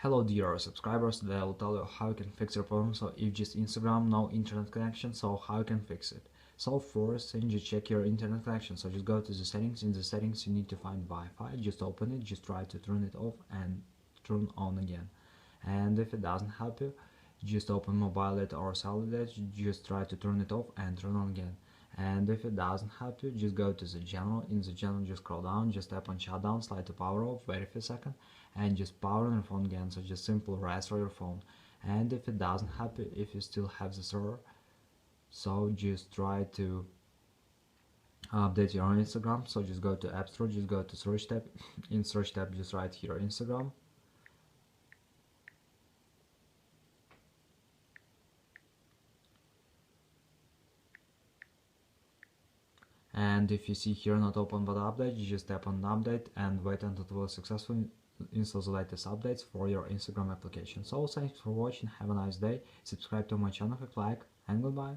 Hello dear subscribers, today I will tell you how you can fix your problem. So if just Instagram, no internet connection, so how you can fix it. So first thing, just check your internet connection. So just go to the settings. In the settings you need to find Wi-Fi. Just open it, just try to turn it off and turn on again. And if it doesn't help you, just open mobile data or cellular data, just try to turn it off and turn on again. And if it doesn't help you, just go to the general. In the general, just scroll down, just tap on shutdown, slide to power off, wait for a second, and just power on your phone again. So just simple restore your phone. And if it doesn't help you, if you still have the server, so just try to update your own Instagram. So just go to App Store, just go to search tab. In search tab, just write here Instagram. And if you see here not open but update, you just tap on update and wait until it will successfully install the latest updates for your Instagram application. So thanks for watching, have a nice day, subscribe to my channel, click like, and goodbye.